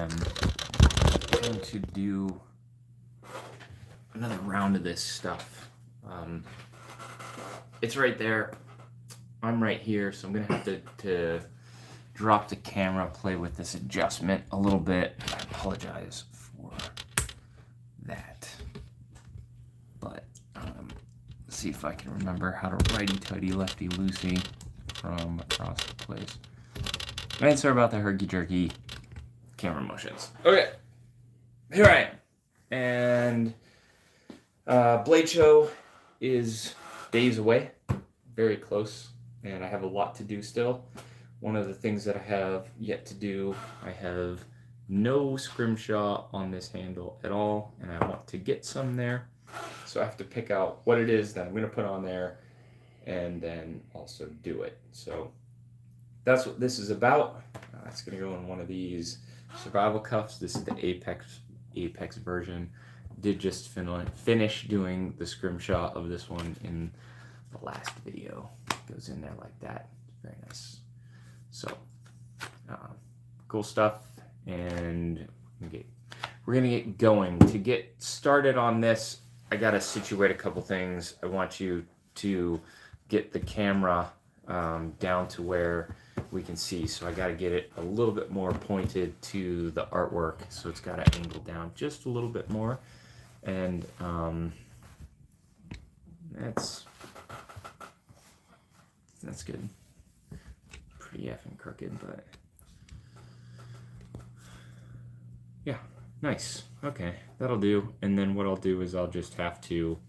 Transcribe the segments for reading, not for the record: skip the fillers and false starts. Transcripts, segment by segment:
am going to do another round of this stuff. It's right there. I'm right here, so I'm going to have to drop the camera, play with this adjustment a little bit. I apologize for that. But let's see if I can remember how to righty-tighty, lefty-loosey from across the place. And sorry about the herky-jerky camera motions. Okay, here I am. And Blade Show is days away, very close, and I have a lot to do still. One of the things that I have yet to do, I have no scrimshaw on this handle at all, and I want to get some there. So I have to pick out what it is that I'm going to put on there and then also do it. So that's what this is about. It's going to go in one of these survival cuffs. This is the Apex version. Did just finish doing the scrimshaw of this one in the last video. It goes in there like that. Very nice. So, cool stuff, and we're gonna get going. To get started on this, I gotta situate a couple things. I want you to get the camera down to where we can see. So I gotta get it a little bit more pointed to the artwork, so it's gotta angle down just a little bit more. And that's good. Pretty effing crooked, but yeah, nice. Okay, that'll do. And then what I'll do is I'll just have to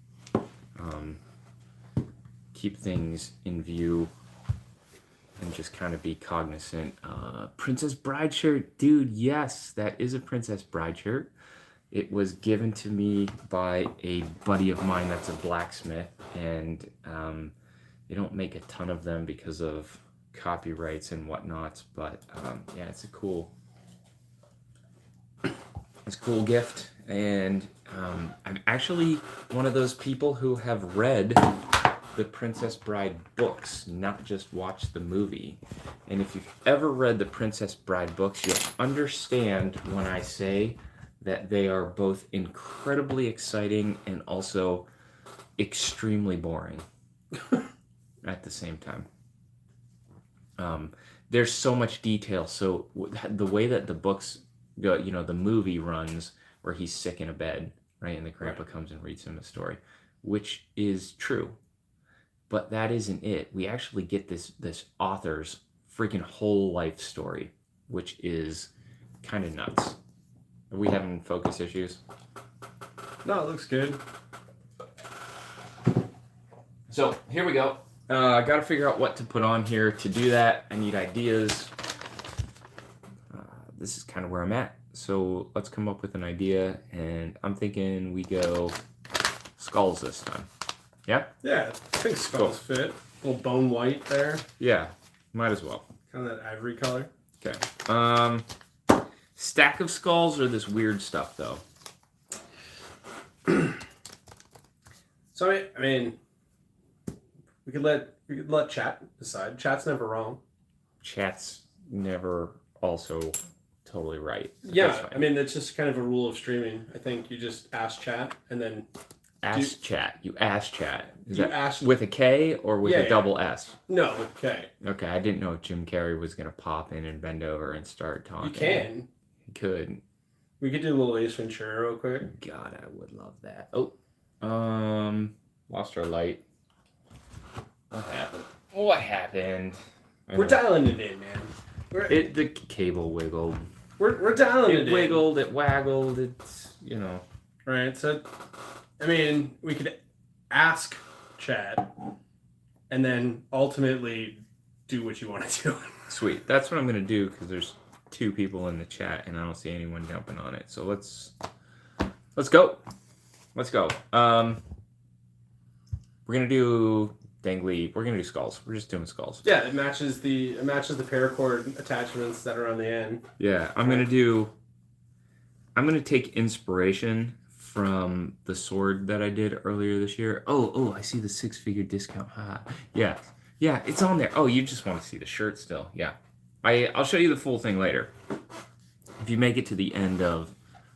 keep things in view and just kind of be cognizant. Princess Bride shirt, dude. Yes, that is a Princess Bride shirt. It was given to me by a buddy of mine that's a blacksmith, and they don't make a ton of them because of copyrights and whatnot, but yeah, it's a cool gift. And I'm actually one of those people who have read the Princess Bride books, not just watched the movie. And if you've ever read the Princess Bride books, you'll understand when I say that they are both incredibly exciting and also extremely boring at the same time. There's so much detail. So the way that the books go, the movie runs where he's sick in a bed, right? And the grandpa comes and reads him a story, which is true. But that isn't it. We actually get this author's freaking whole life story, which is kind of nuts. Are we having focus issues? No, it looks good. So here we go. I got to figure out what to put on here. To do that, I need ideas. This is kind of where I'm at. So let's come up with an idea, and I'm thinking we go skulls this time. Yeah? Yeah, I think skulls fit. A little bone white there. Yeah, might as well. Kind of that ivory color. Okay. Stack of skulls or this weird stuff, though? So, I mean, we could let chat decide. Chat's never wrong. Chat's never also totally right. Yeah, I mean, it's just kind of a rule of streaming. I think you just ask chat and then... Chat. You ask chat. Is you that ask... with a K or with a double S? No, with K. Okay, I didn't know if Jim Carrey was going to pop in and bend over and start talking. You can. He could. We could do a little Ace Ventura real quick. God, I would love that. Oh, lost our light. What happened? We're dialing it in, man. The cable wiggled. We're dialing it in. It wiggled, it waggled, it's, Right, so, I mean, we could ask chat and then ultimately do what you want to do. Sweet. That's what I'm going to do, because there's 2 people in the chat and I don't see anyone jumping on it. So let's go. Let's go. We're going to do we're going to do skulls. We're just doing skulls. Yeah, it matches the paracord attachments that are on the end. Yeah, I'm going to take inspiration from the sword that I did earlier this year. Oh, I see the 6-figure discount. Yeah, it's on there. Oh, you just want to see the shirt still. Yeah. I'll show you the full thing later. If you make it to the end of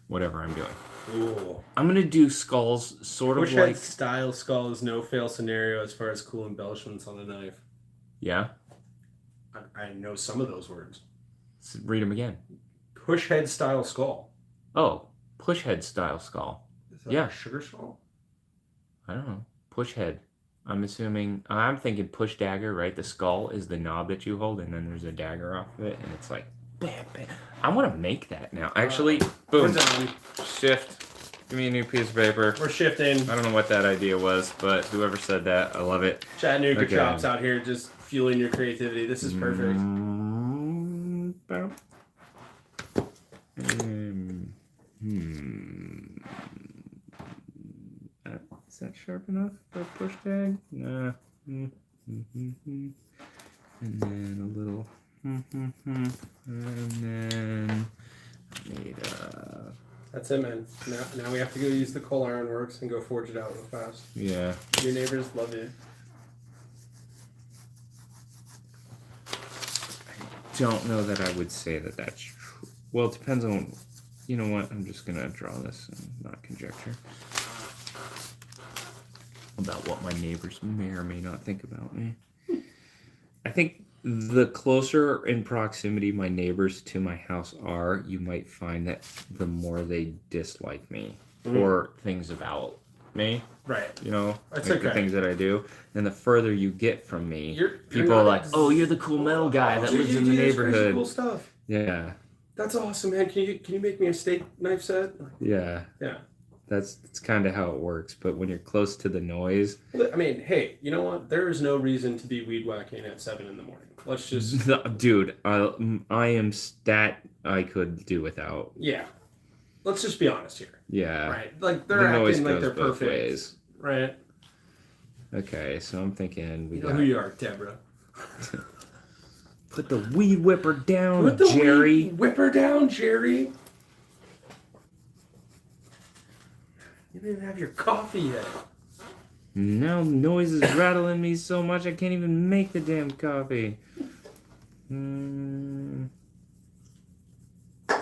whatever I'm doing. Ooh. I'm going to do skulls sort of Push like... head style skull is no fail scenario as far as cool embellishments on a knife. Yeah? I know some of those words. Let's read them again. Push head style skull. Oh, push head style skull. Is that Yeah. a sugar skull? I don't know. Push head. I'm thinking push dagger, right? The skull is the knob that you hold, and then there's a dagger off of it, and it's like, bam, bam. I want to make that now. Actually, boom. We're done. Shift. Give me a new piece of paper. We're shifting. I don't know what that idea was, but whoever said that, I love it. Chattanooga Okay. chops out here just fueling your creativity. This is perfect. Is that sharp enough for a push tag? Nah. And then a little. And then I need That's it, man. Now we have to go use the coal iron works and go forge it out real fast. yeah. Your neighbors love you. Don't know that I would say that that's true. Well, it depends on. You know what? I'm just gonna draw this and not conjecture about what my neighbors may or may not think about me. I think the closer in proximity my neighbors to my house are, you might find that the more they dislike me or things about me. Right. You know, That's like okay. the things that I do. And the further you get from me, You're people not are like, "Oh, you're the cool metal guy that lives in the do this crazy neighborhood." Cool stuff. Yeah, That's awesome, man. Can you make me a steak knife set? yeah. Yeah. That's kind of how it works. But when you're close to the noise, I mean, hey, you know what? There is no reason to be weed whacking at 7 a.m. Let's just dude, I am stat I could do without. yeah. Let's just be honest here. Yeah. Right. Like they're The noise acting like goes they're both perfect. ways. Right. Okay, so I'm thinking we You know got who you are, Deborah. put the weed whipper down, Put the Jerry. weed whipper down, Jerry. You didn't even have your coffee yet. Now noise is rattling me so much I can't even make the damn coffee.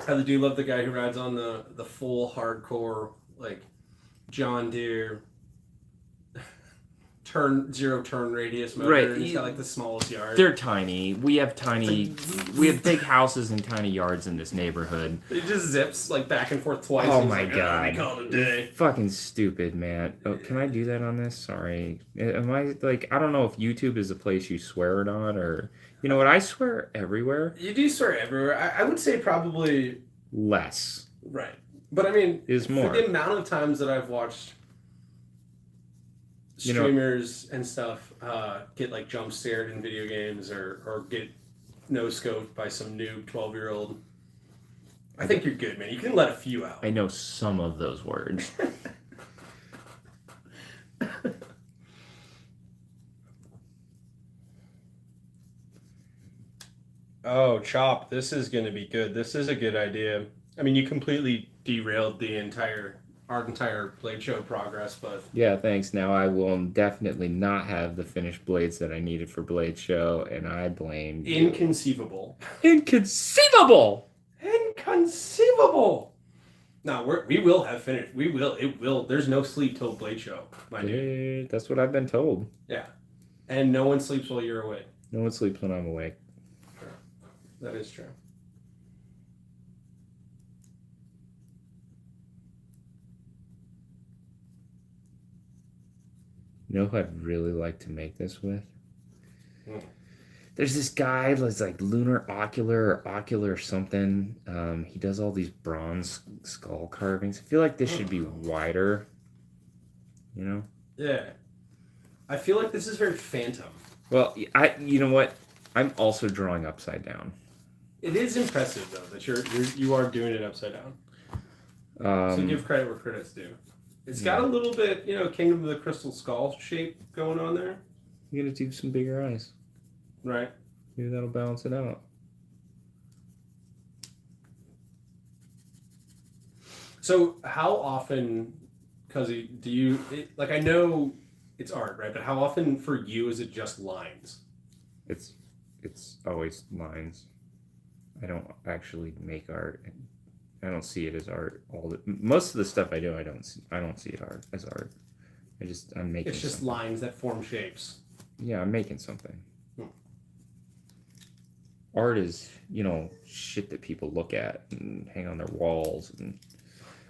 I do love the guy who rides on the full hardcore like John Deere zero turn radius motor. Right. And he's got like the smallest yard. They're tiny. We have big houses and tiny yards in this neighborhood. It just zips like back and forth twice. Oh and he's my like, god. let me call it a day. Fucking stupid, man. Oh, can I do that on this? Sorry. Am I like, I don't know if YouTube is a place you swear or not, or you know what? I swear everywhere. You do swear everywhere. I would say probably Less. right. But I mean, Is more. for the amount of times that I've watched streamers and stuff get like jump scared in video games or get no scoped by some noob 12-year-old, I think you're good, man. You can let a few out. I know some of those words. Oh, Chop, this is going to be good. This is a good idea. I mean, you completely derailed our entire Blade Show progress, but Yeah, thanks. Now I will definitely not have the finished blades that I needed for Blade Show, and I blame you. inconceivable. Inconceivable! Inconceivable! No, we will have finished. We will. It will. There's no sleep till Blade Show, my dude. That's what I've been told. Yeah. And no one sleeps while you're away. No one sleeps when I'm awake. That is true. You know who I'd really like to make this with? Hmm. There's this guy that's like Lunar Ocular or Ocular something. He does all these bronze skull carvings. I feel like this should be wider. You know? Yeah. I feel like this is very Phantom. Well, you know what? I'm also drawing upside down. It is impressive though that you are doing it upside down. So give credit where credit's due. It's got a little bit, Kingdom of the Crystal Skull shape going on there. You gotta do some bigger eyes. Right. Maybe that'll balance it out. So how often, Cuzzy, I know it's art, right? But how often for you is it just lines? It's always lines. I don't actually make art. I don't see it as art. Most of the stuff I do, I don't see it as art. I'm making. It's just lines that form shapes. Yeah, I'm making something. Art is, shit that people look at and hang on their walls. And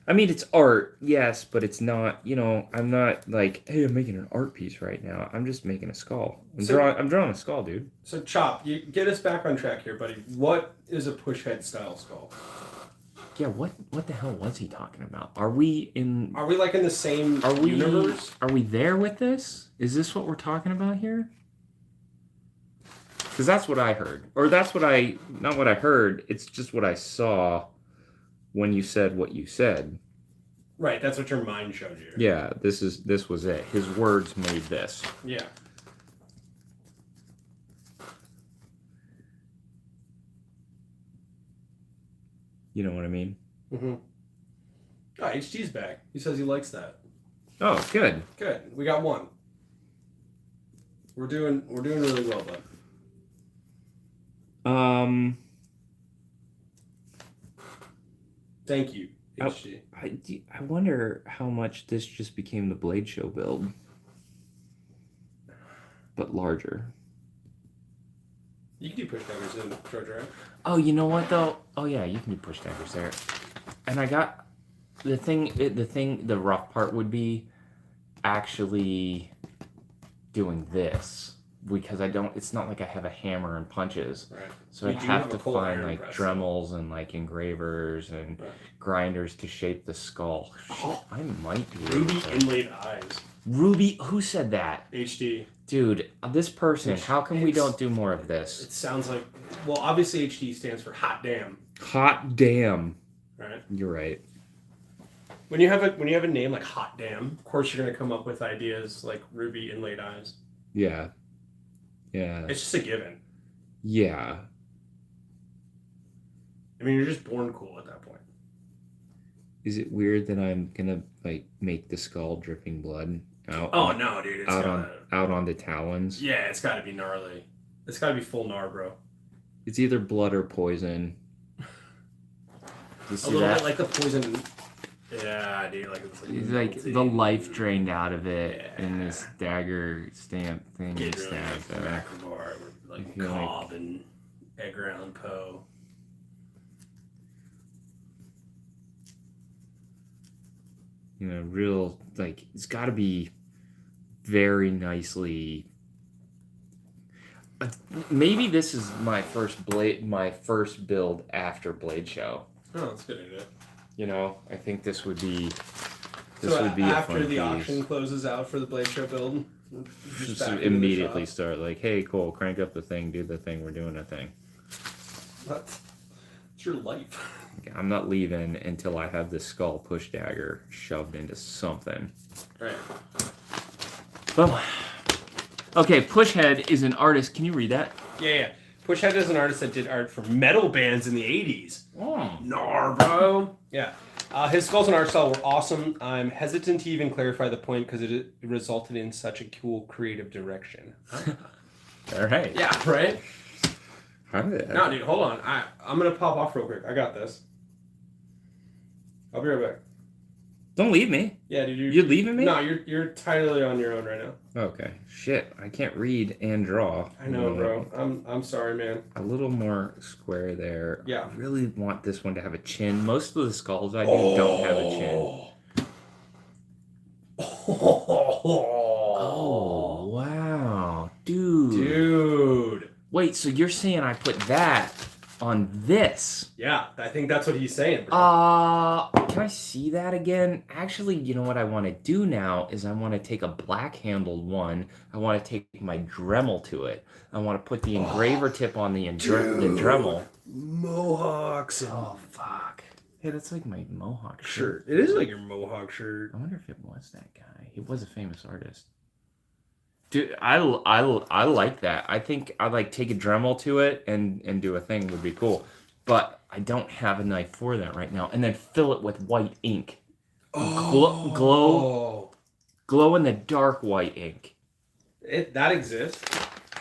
I mean, it's art, yes, but it's not, I'm not like, hey, I'm making an art piece right now. I'm just making a skull. I'm drawing a skull, dude. So, Chop, you get us back on track here, buddy. What is a push head style skull? Yeah, what the hell was he talking about? Are we like in the same universe? Are we there with this? Is this what we're talking about here? Because that's what I heard. Or that's not what I heard, it's just what I saw when you said what you said. Right, that's what your mind showed you. Yeah, this was it. His words made this. Yeah. You know what I mean? Mm-hmm. Oh, HT's back. He says he likes that. Oh, good. Good. We got one. We're doing really well, bud. Thank you, HT. I wonder how much this just became the Blade Show build, but larger. You can do push daggers in Georgia, right? Oh, you know what though? Oh yeah, you can do push daggers there. And I got the rough part would be actually doing this. Because it's not like I have a hammer and punches. Right. So I'd have to find like Dremels and like engravers and grinders to shape the skull. Shit, I might be Ruby inlaid eyes. Ruby, who said that? HD. Dude, this person, how come we don't do more of this? It sounds like, well, obviously HD stands for hot damn. Hot damn. Right. You're right. When you have a name like hot damn, of course you're gonna come up with ideas like Ruby inlaid eyes. Yeah. Yeah. It's just a given. Yeah. I mean, you're just born cool at that point. Is it weird that I'm gonna like make the skull dripping blood out? Oh no, dude! It's out on the talons. Yeah, it's got to be gnarly. It's got to be full gnar, bro. It's either blood or poison. You see a little that? bit like the poison. Yeah, dude. It's like the life drained out of it, and this dagger stamp thing Get is really stabbed. like Cobb and Edgar Allan Poe. Real like it's got to be very nicely. Maybe this is my first build after Blade Show. Oh, that's a good idea. I think this would be. After the auction closes out for the Blade Show build, just immediately start like, hey, cool, crank up the thing, do the thing, we're doing a thing. It's your life. I'm not leaving until I have this skull push dagger shoved into something. Right. Well, okay, Pushhead is an artist. Can you read that? Yeah. Pushhead is an artist that did art for metal bands in the 80s. Oh. Gnar, bro. Yeah. His skulls and art style were awesome. I'm hesitant to even clarify the point because it resulted in such a cool creative direction. All right. Yeah, right? No, dude, hold on. I'm going to pop off real quick. I got this. I'll be right back. Don't leave me. Yeah, dude. You're leaving me? No, you're entirely on your own right now. Okay. Shit, I can't read and draw. I know, bro. I'm sorry, man. A little more square there. Yeah. I really want this one to have a chin. Most of the skulls I do don't have a chin. Oh, wow. Dude. Wait, so you're saying I put that on this? Yeah, I think that's what he's saying, bro. Can I see that again? Actually, you know what I want to do now is I want to take a black-handled one. I want to take my Dremel to it. I want to put the engraver tip on the Dremel. Mohawks. Oh, fuck. Hey, that's like my Mohawk shirt. It is like your Mohawk shirt. I wonder if it was that guy. He was a famous artist. Dude, I like that. I think I'd like take a Dremel to it and do a thing would be cool. But I don't have a knife for that right now. And then fill it with white ink. Glow in the dark white ink. That exists.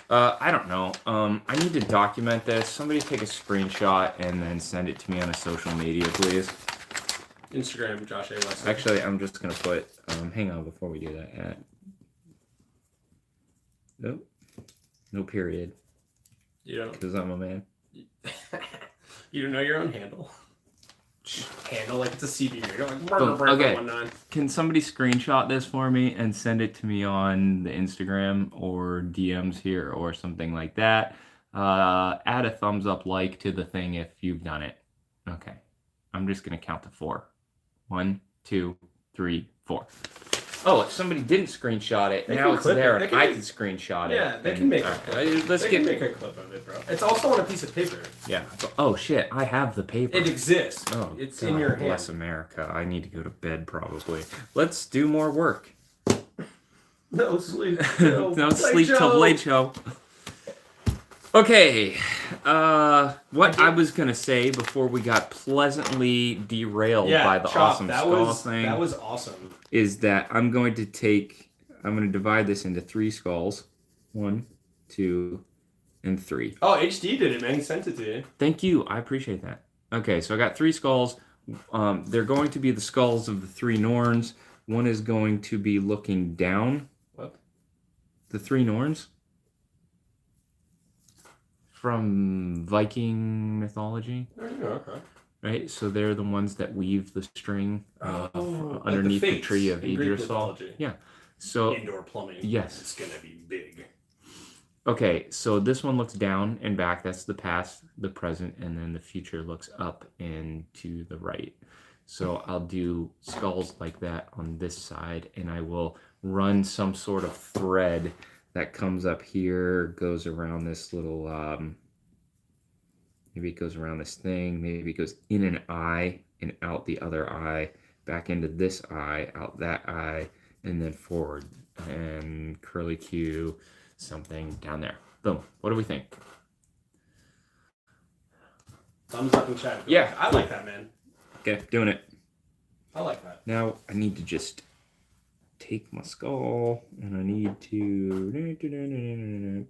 I don't know. I need to document this. Somebody take a screenshot and then send it to me on a social media, please. Instagram, Josh A Weston. Actually, I'm just gonna put. Hang on before we do that. Nope. No period. You don't. Because I'm a man. You don't know your own handle. Handle like it's a CB radio. Like, okay. Can somebody screenshot this for me and send it to me on the Instagram or DMs here or something like that? Add a thumbs up like to the thing if you've done it. Okay. I'm just going to count to 4. 1, 2, 3, 4. Oh, if somebody didn't screenshot it, now it's there and I can screenshot it. Yeah, they can make a clip. Let's make a clip of it, bro. It's also on a piece of paper. Yeah. Oh, shit. I have the paper. It exists. Oh, it's God, in your hand. Bless America. I need to go to bed probably. Let's do more work. No sleep. No sleep till late show. Okay. What I was going to say before we got pleasantly derailed by the awesome skull thing. That was awesome. Is that I'm going to divide this into 3 skulls. 1, 2, and 3. Oh, HD did it, man. He sent it to you. Thank you. I appreciate that. Okay, so I got 3 skulls. They're going to be the skulls of the 3 Norns. One is going to be looking down. What? The 3 Norns? From Viking mythology. Oh, okay. Right? So they're the ones that weave the string underneath like the tree of Yggdrasil. Yeah. So indoor plumbing. Yes. It's going to be big. Okay, so this one looks down and back. That's the past, the present, and then the future looks up and to the right. So I'll do skulls like that on this side, and I will run some sort of thread that comes up here, goes around this little, maybe it goes around this thing, maybe it goes in an eye and out the other eye, back into this eye, out that eye, and then forward. And curly Q, something down there. Boom. What do we think? Thumbs up in chat. Yeah. I like that, man. Okay, doing it. I like that. Now I need to just take my skull and I need to...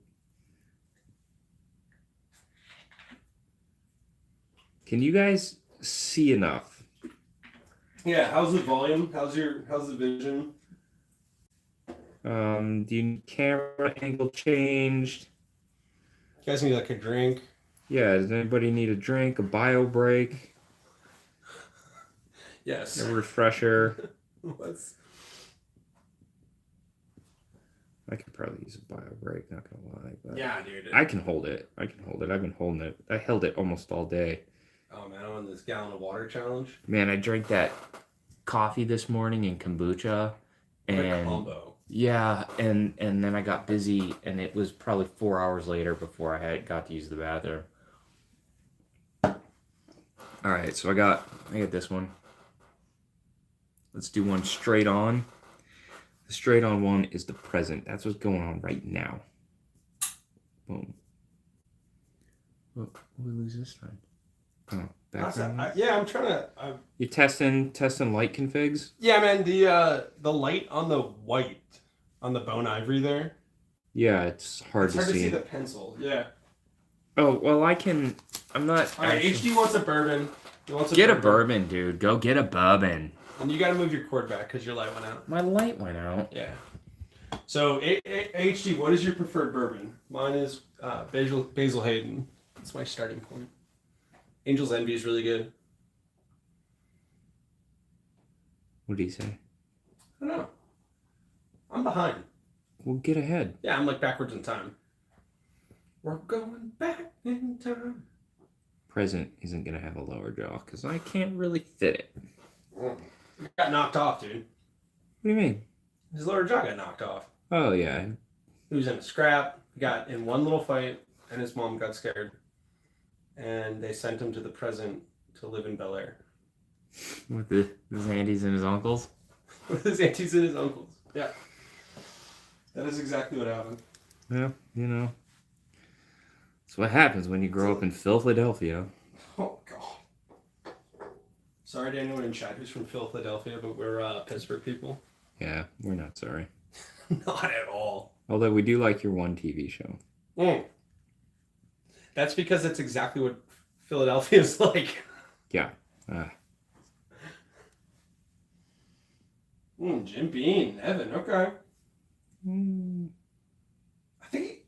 Can you guys see enough? Yeah, how's the volume? How's the vision? Do you need camera angle changed? You guys need like a drink? Yeah, does anybody need a drink, a bio break? Yes. A refresher? What's... I could probably use a bio break, not gonna lie. But yeah, dude. I can hold it. I've been holding it. I held it almost all day. Oh man, I'm on this gallon of water challenge. Man, I drank that coffee this morning in kombucha. What a combo. Yeah, and then I got busy, and it was probably 4 hours later before I got to use the bathroom. All right, so I got this one. Let's do one straight on. The straight on one is the present. That's what's going on right now. Boom. What did we lose this time? Oh, background. Yeah, I'm trying to. You testing light configs? Yeah, man. The light on the white, on the bone ivory there. Yeah, it's hard to see. It's hard to see the pencil. Yeah. Oh well, I'm not. All right, HD wants a bourbon. Get a bourbon, dude. Go get a bourbon. And you got to move your cord back because your light went out. My light went out. Yeah. So HD, what is your preferred bourbon? Mine is Basil Hayden. That's my starting point. Angel's Envy is really good. What did he say? I don't know. I'm behind. Well, get ahead. Yeah, I'm like backwards in time. We're going back in time. Present isn't going to have a lower jaw because I can't really fit it. He got knocked off, dude. What do you mean? His lower jaw got knocked off. Oh, yeah. He was in a scrap. He got in one little fight, and his mom got scared. And they sent him to the present to live in Bel Air. With his aunties and his uncles? With his aunties and his uncles. Yeah. That is exactly what happened. Yeah, you know. That's what happens when you grow up in Philadelphia. Oh, God. Sorry to anyone in chat who's from Philadelphia, but we're Pittsburgh people. Yeah, we're not sorry. Not at all. Although we do like your one TV show. Mm. That's because that's exactly what Philadelphia is like. Yeah. Jim Beam, Evan. Okay. I think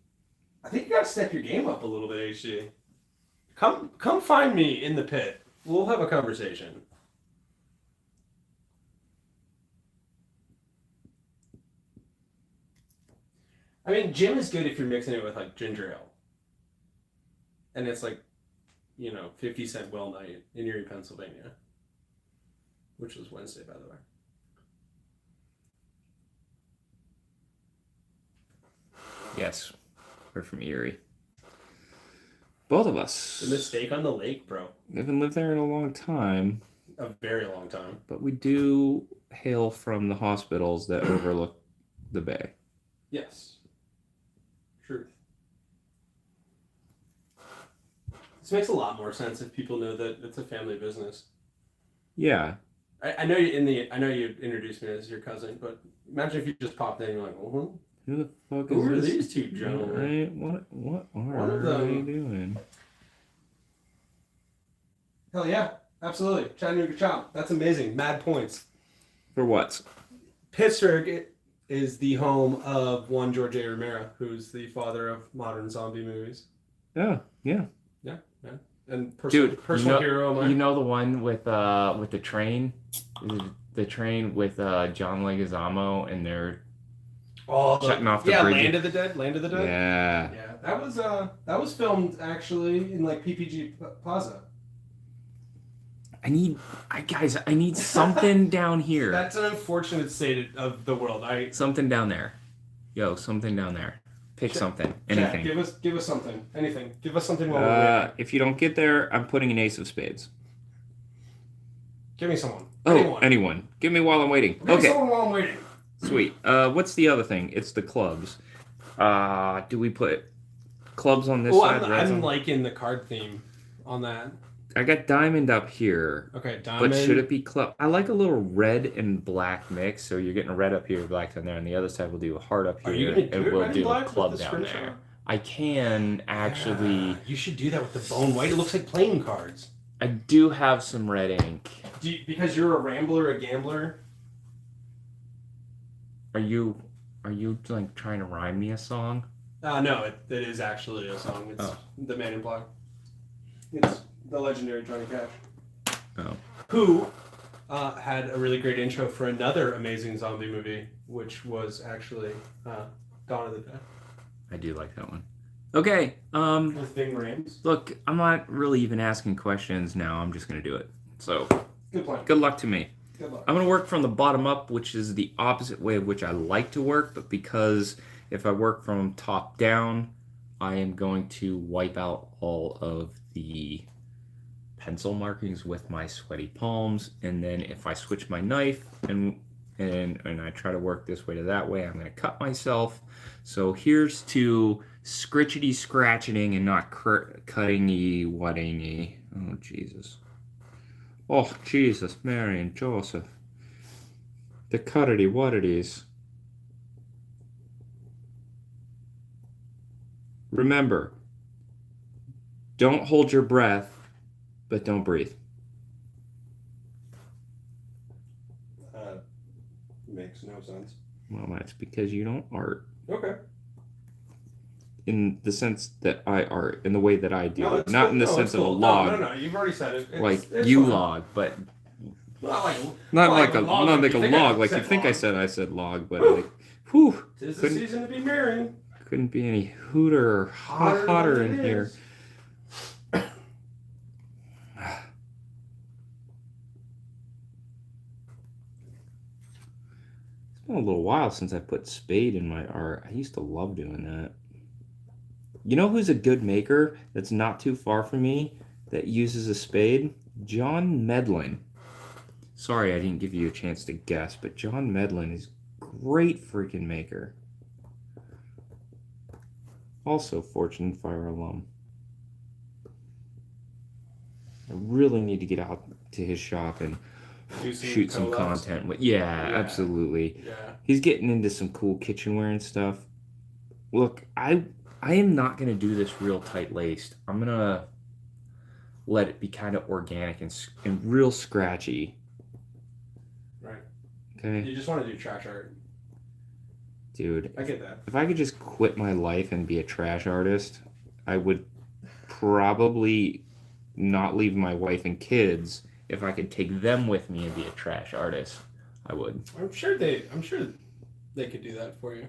you gotta step your game up a little bit, HG. Come find me in the pit. We'll have a conversation. I mean, Jim is good if you're mixing it with like ginger ale. And it's like, 50-cent well night in Erie, Pennsylvania. Which was Wednesday, by the way. Yes. We're from Erie. Both of us. The mistake on the lake, bro. We haven't lived there in a long time. A very long time. But we do hail from the hospitals that overlook the bay. Yes. Truth. This makes a lot more sense if people know that it's a family business. Yeah. I know you introduced me as your cousin, but imagine if you just popped in and you're like, oh, who the fuck who is are this? these two gentlemen? What One of are them- they doing? Hell yeah, absolutely. Chattanooga Chop. That's amazing. Mad points. For what? Pittsburgh is the home of one George A. Romero, who's the father of modern zombie movies. Oh, yeah. Yeah. And personal hero of mine. You know the one with the train? The train with John Leguizamo and they're shutting off the bridge. Land of the Dead. Yeah. Yeah, that was filmed actually in like PPG Plaza. I need something down here. That's an unfortunate state of the world. Something down there. Yo, something down there. Pick something. Anything. Chat, give us something. Anything. Give us something while we're waiting. If you don't get there, I'm putting an ace of spades. Give me someone. Anyone. Give me while I'm waiting. Give me someone while I'm waiting. Sweet. What's the other thing? It's the clubs. Do we put clubs on this side? I'm liking the card theme on that. I got diamond up here. Okay, diamond. But should it be club? I like a little red and black mix. So you're getting a red up here, black down there. On the other side, we'll do a heart up here, and we'll do a club down there. I can actually. Yeah, you should do that with the bone white. It looks like playing cards. I do have some red ink. Because you're a rambler, a gambler. Are you like trying to rhyme me a song? No, it is actually a song. It's The Man in Black. It's the legendary Johnny Cash. Oh. Who had a really great intro for another amazing zombie movie, which was actually Dawn of the Dead. I do like that one. Okay. With Ving Rhames. Look, I'm not really even asking questions now. I'm just gonna do it. So. Good plan. Good luck to me. Good luck. I'm going to work from the bottom up, which is the opposite way of which I like to work, but because if I work from top down, I am going to wipe out all of the pencil markings with my sweaty palms, and then if I switch my knife and I try to work this way to that way, I'm going to cut myself. So here's to scritchety scratching and not cutting-y, whatting-y. Oh, Jesus. Oh, Jesus, Mary and Joseph. The cuttity whattities. Remember, don't hold your breath, but don't breathe. Makes no sense. Well, that's because you don't art. Okay. In the sense that I art, in the way that I do. No, not in the sense of a log. No, you've already said it. It's you fine. Log, but not like a log like you think I said log, but like, whew. Tis the season to be merry. Couldn't be any hooter or hotter in here. It's been a little while since I put spade in my art. I used to love doing that. You know who's a good maker that's not too far from me that uses a spade? John Medlin. Sorry I didn't give you a chance to guess, but John Medlin is a great freaking maker. Also Fortune Fire alum. I really need to get out to his shop and shoot some content with. Yeah, absolutely. Yeah. He's getting into some cool kitchenware and stuff. Look, I I am not going to do this real tight laced. I'm going to let it be kind of organic and real scratchy. Right. Okay. You just want to do trash art. Dude. I get that. If I could just quit my life and be a trash artist, I would probably not leave my wife and kids. If I could take them with me and be a trash artist, I would. I'm sure they could do that for you.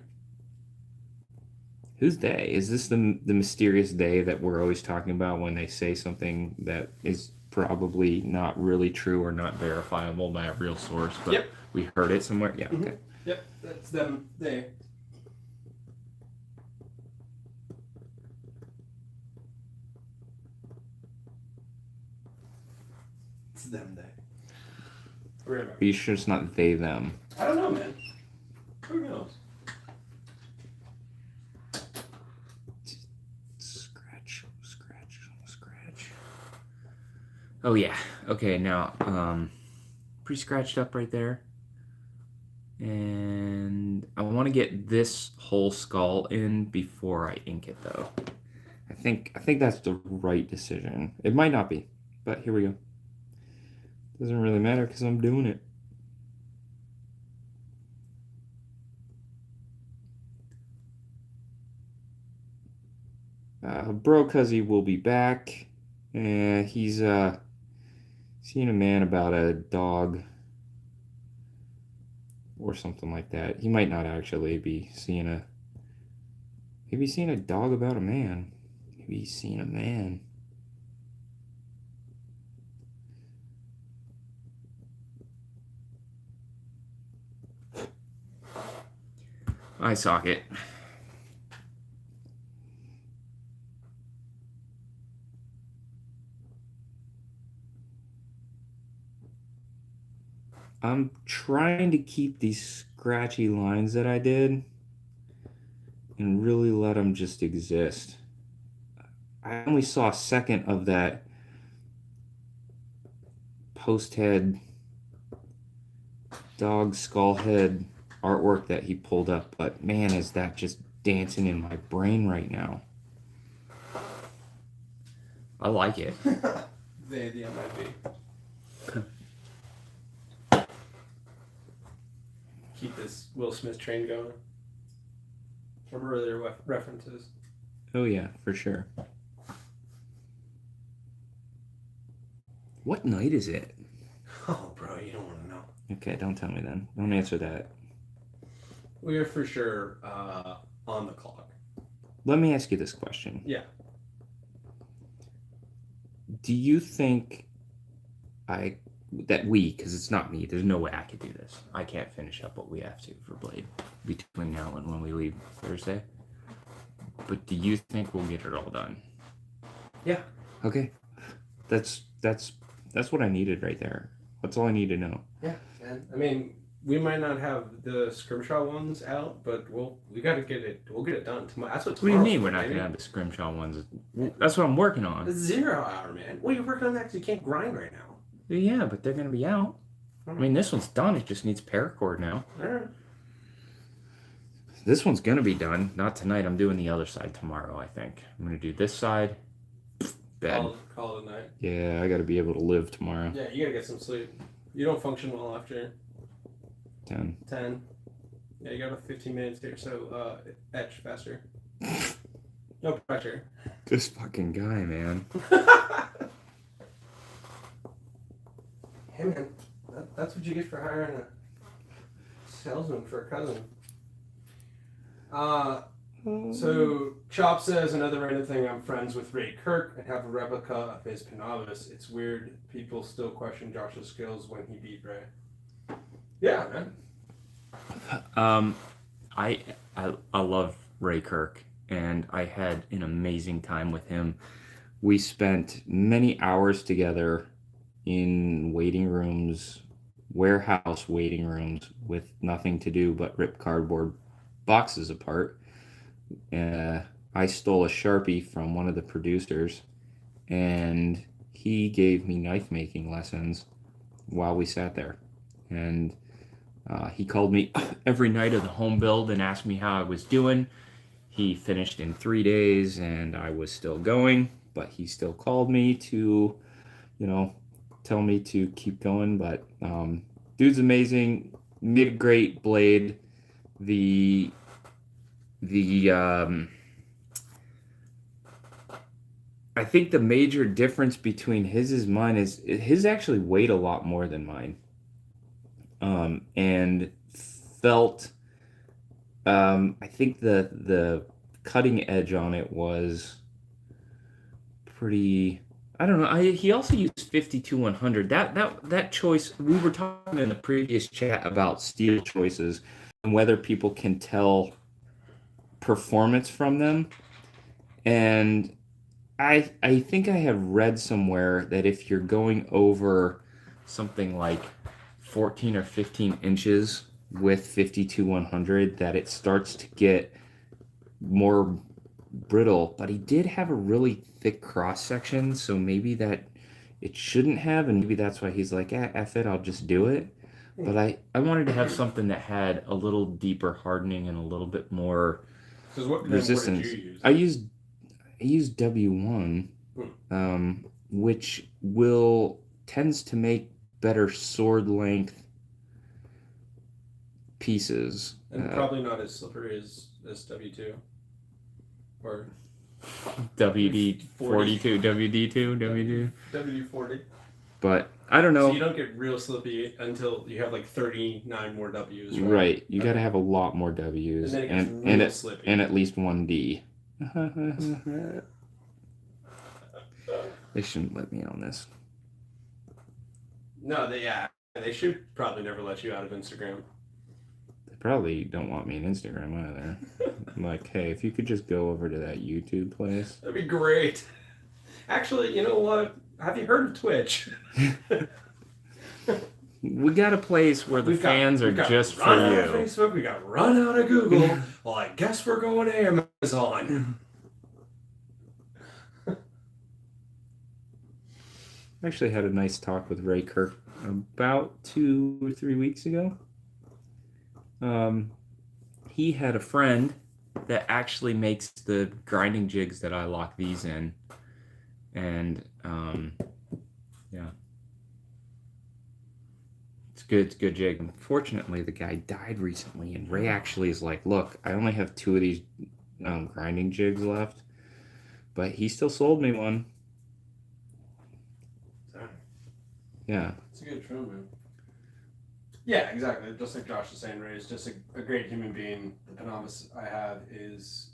Who's they? Is this the mysterious they that we're always talking about when they say something that is probably not really true or not verifiable by a real source, but we heard it somewhere? Yeah, okay. Yep, that's them. They. It's them. They. Are you sure it's not they them? I don't know, man. Who knows? Scratch. Oh yeah. Okay, now pretty scratched up right there. And I want to get this whole skull in before I ink it though. I think that's the right decision. It might not be, but here we go. Doesn't really matter because I'm doing it. Bro Cuzzy will be back. He's seeing a man about a dog or something like that. He might not actually be seeing a... Maybe he's seeing a dog about a man. Maybe he's seeing a man. Eye socket. I'm trying to keep these scratchy lines that I did and really let them just exist. I only saw a second of that post head dog skull head artwork that he pulled up, but man, is that just dancing in my brain right now. I like it. They, the MIB. Keep this Will Smith train going. Remember their references. Oh yeah, for sure. What night is it? Oh, bro, you don't want to know. Okay, don't tell me then. Don't answer that. We are for sure on the clock. Let me ask you this question. Yeah. Do you think because it's not me, there's no way I could do this. I can't finish up what we have to for Blade between now and when we leave Thursday. But do you think we'll get it all done? Yeah. Okay. That's what I needed right there. That's all I need to know. Yeah, man. I mean, we might not have the scrimshaw ones out, but we gotta get it. We'll get it done tomorrow. That's what. What do you mean we're not gonna have the scrimshaw ones? That's what I'm working on. It's 0 hour, man. Well, you're working on that because you can't grind right now. Yeah, but they're gonna be out. I mean, this one's done. It just needs paracord now. This one's gonna be done. Not tonight. I'm doing the other side tomorrow. I think I'm gonna do this side. Bed. Call it a night. Yeah, I gotta be able to live tomorrow. Yeah, you gotta get some sleep. You don't function well after 10. Yeah, you got about 15 minutes here, so etch faster. No pressure. This fucking guy, man. Hey, man, that's what you get for hiring a salesman for a cousin. So Chop says another random thing. I'm friends with Ray Kirk and have a replica of his Penovis. It's weird. People still question Josh's skills when he beat Ray. Yeah, man. I love Ray Kirk, and I had an amazing time with him. We spent many hours together in waiting rooms, warehouse waiting rooms, with nothing to do but rip cardboard boxes apart. I stole a Sharpie from one of the producers, and he gave me knife making lessons while we sat there. And he called me every night of the home build and asked me how I was doing. he finished in 3 days, and I was still going, but he still called me to, tell me to keep going. But dude's amazing, made a great blade. The I think the major difference between his and mine is his actually weighed a lot more than mine, and felt. I think the cutting edge on it was pretty. I don't know. He also used 52-100. That choice. We were talking in the previous chat about steel choices and whether people can tell performance from them, and I think I have read somewhere that if you're going over something like 14 or 15 inches with 52-100, that it starts to get more brittle. But he did have a really thick cross section, so maybe that it shouldn't have, and maybe that's why he's like, F it, I'll just do it. But I wanted to have something that had a little deeper hardening and a little bit more resistance. What did you use? I used W1, which tends to make better sword length pieces. And probably not as slippery as W2. Or WD-42, WD2. WD-40. But I don't know. So you don't get real slippy until you have like 39 more W's. Right. You got to have a lot more W's. And then it gets real slippy. And at least one D. They shouldn't let me on this. No, they should probably never let you out of Instagram. They probably don't want me on Instagram either. I'm like, hey, if you could just go over to that YouTube place. That'd be great. Actually, you know what? Have you heard of Twitch? We got a place where the fans are just for run you. Out of Facebook, we got run out of Google. Well, I guess we're going to Amazon. I actually had a nice talk with Ray Kirk about 2 or 3 weeks ago. He had a friend that actually makes the grinding jigs that I lock these in. And, yeah. It's a good jig. Unfortunately, the guy died recently, and Ray actually is like, look, I only have 2 of these grinding jigs left. But he still sold me one. Yeah. It's a good trim, man. Yeah, exactly. Just like Josh was saying, Ray is just a great human being. The Panamas I have is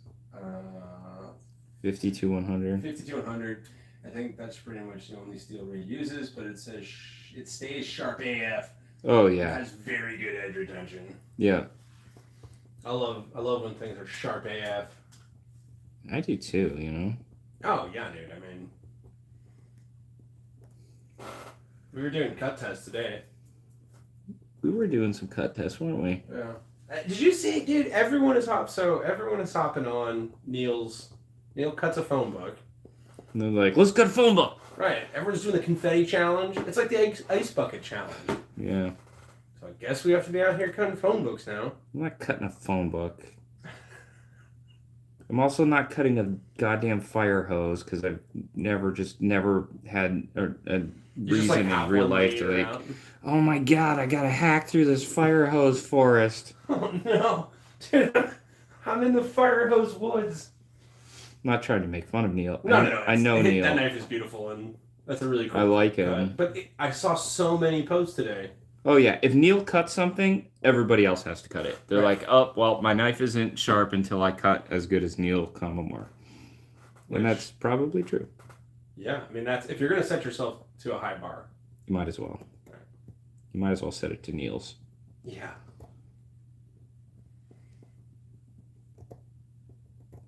52-100. 52-100. I think that's pretty much the only steel Ray uses, but it says it stays sharp AF. Oh yeah. It has very good edge retention. Yeah. I love when things are sharp AF. I do too, you know. Oh yeah, dude. I mean, we were doing cut tests today. We were doing some cut tests, weren't we? Yeah. Did you see, dude? Everyone is hopping on Neil's. Neil cuts a phone book. And they're like, let's cut a phone book. Right. Everyone's doing the confetti challenge. It's like the ice bucket challenge. Yeah. So I guess we have to be out here cutting phone books now. I'm not cutting a phone book. I'm also not cutting a goddamn fire hose because I've never had a reason in real life to like, oh my god, I gotta hack through this fire hose forest. Oh no. Dude, I'm in the fire hose woods. I'm not trying to make fun of Neil. No. I know Neil. That knife is beautiful and that's a really cool. I like him. But I saw so many posts today. Oh yeah, if Neil cuts something, everybody else has to cut it. They're like, oh, well, my knife isn't sharp until I cut as good as Neil Kamamore. And that's probably true. Yeah, I mean, that's if you're going to set yourself to a high bar. You might as well. Right. You might as well set it to Neil's. Yeah.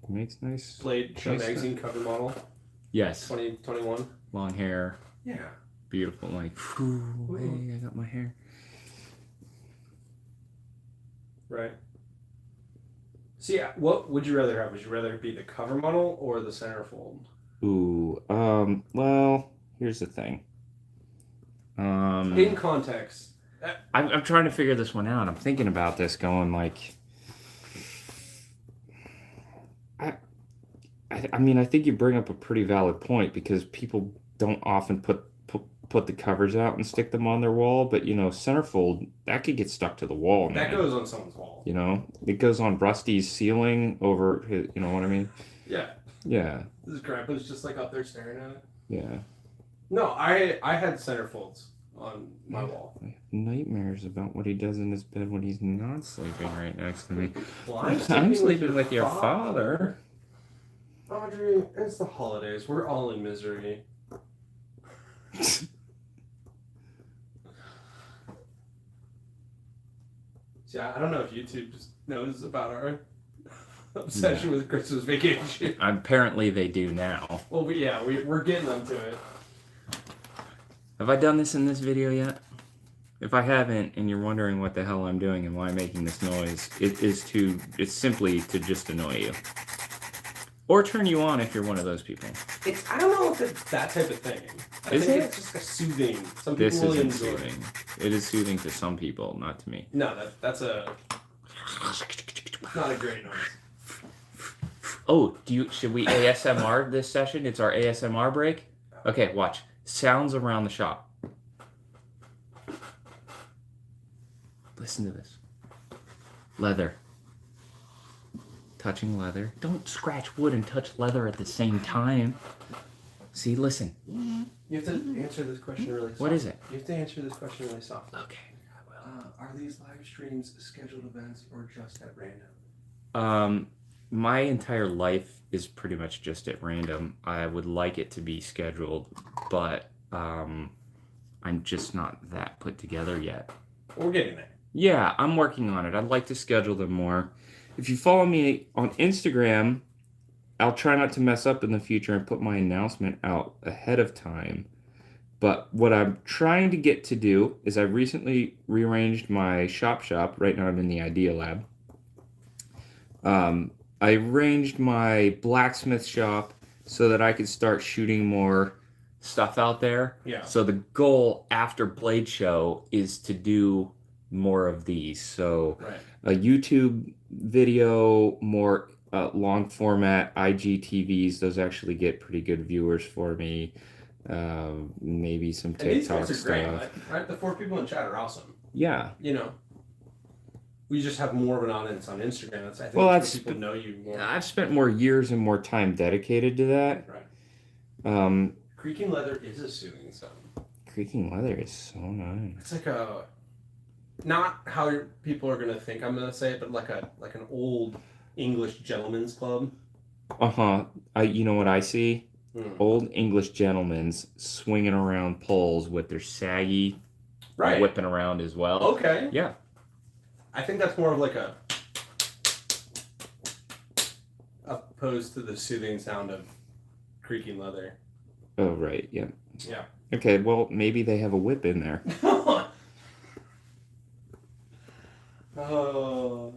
Makes nice. Blade Show Magazine cover model. Yes. 2021. Long hair. Yeah. Beautiful. Like, whew, hey, I got my hair. Right. See, what would you rather have? Would you rather it be the cover model or the centerfold? Ooh, well, here's the thing. In context. I'm trying to figure this one out. I'm thinking about this going like, I mean, I think you bring up a pretty valid point because people don't often put the covers out and stick them on their wall, but centerfold that could get stuck to the wall, That man. goes on someone's wall. It goes on Rusty's ceiling over his, you know what I mean? Yeah. Yeah. His grandpa's just like up there staring at it. Yeah. No, I had centerfolds on my wall. I have nightmares about what he does in his bed when he's not sleeping right next to me. Well, I'm sleeping with your father. Audrey, it's the holidays. We're all in misery. See, I don't know if YouTube just knows about our obsession with Christmas Vacation. Apparently they do now. Well, we're getting them to it. Have I done this in this video yet? If I haven't, and you're wondering what the hell I'm doing and why I'm making this noise, it's simply to just annoy you. Or turn you on if you're one of those people. I don't know if it's that type of thing. I think it's just a soothing. Some people really enjoy soothing. It is soothing to some people, not to me. No, that's not a great noise. Oh, should we ASMR this session? It's our ASMR break. Okay, watch. Sounds around the shop. Listen to this. Leather. Touching leather. Don't scratch wood and touch leather at the same time. See, listen. You have to answer this question really softly. What is it? You have to answer this question really softly. Okay, I will. Are these live streams scheduled events or just at random? My entire life is pretty much just at random. I would like it to be scheduled, but I'm just not that put together yet. We're getting there. Yeah, I'm working on it. I'd like to schedule them more. If you follow me on Instagram, I'll try not to mess up in the future and put my announcement out ahead of time. But what I'm trying to get to do is I recently rearranged my shop. Right now I'm in the Idea Lab. I arranged my blacksmith shop so that I could start shooting more stuff out there. Yeah. So the goal after Blade Show is to do more of these. So a YouTube video, more long format IGTVs. Those actually get pretty good viewers for me. Maybe some TikTok stuff. Great, right? The 4 people in chat are awesome. Yeah. We just have more of an audience on Instagram. I think that's people know you more. I've spent more years and more time dedicated to that. Right. Creaking leather is a soothing sound. Creaking leather is so nice. It's like not how people are gonna think I'm gonna say it, but like an old English gentleman's club. You know what I see? Old English gentlemen's swinging around poles with their saggy, whipping around as well. Okay. Yeah. I think that's more of like opposed to the soothing sound of creaking leather. Oh, right. Yeah. Yeah. Okay. Well, maybe they have a whip in there.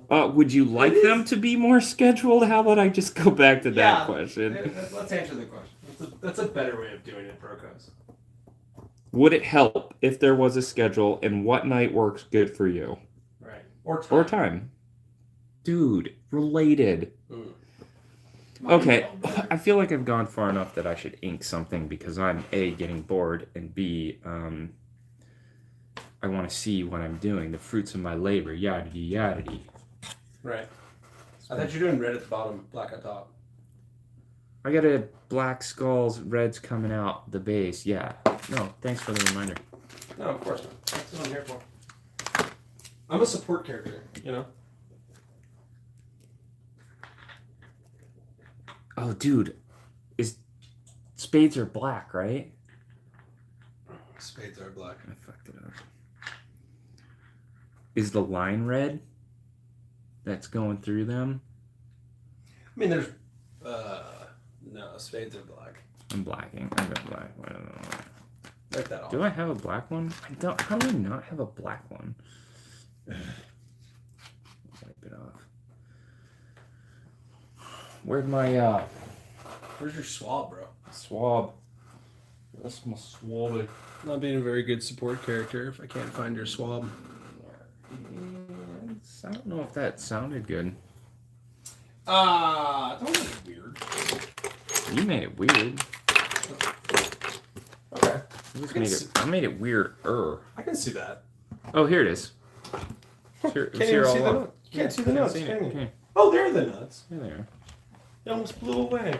Would you like them to be more scheduled? How about I just go back to that question? Let's answer the question. That's a better way of doing it, Brocos. Would it help if there was a schedule, and what night works good for you? Right. Or time. Dude, related. Okay, I feel like I've gone far enough that I should ink something because I'm A, getting bored, and B, I want to see what I'm doing, the fruits of my labor, yada-dee, yada-dee. Right. I thought you were doing red at the bottom, black at top. I got a black skulls, reds coming out the base, yeah. No, thanks for the reminder. No, of course not. That's what I'm here for. I'm a support character, Oh, dude, spades are black, right? Spades are black. I fucked it up. Is the line red that's going through them? I mean, there's no, spades are black. I'm blacking. I got black. I don't know. Write that off. Do I have a black one? How do I not have a black one? Wipe it off. Where's my Where's your swab, bro? swab? That's my swab. Not being a very good support character if I can't find your swab. I don't know if that sounded good. Don't make it weird. You made it weird. Okay. I made it weird-er. I can see that. Oh, here it is. Can't even see the nuts. Can't see the nuts, can you? Okay. Oh, there are the nuts. There they are. They almost blew away.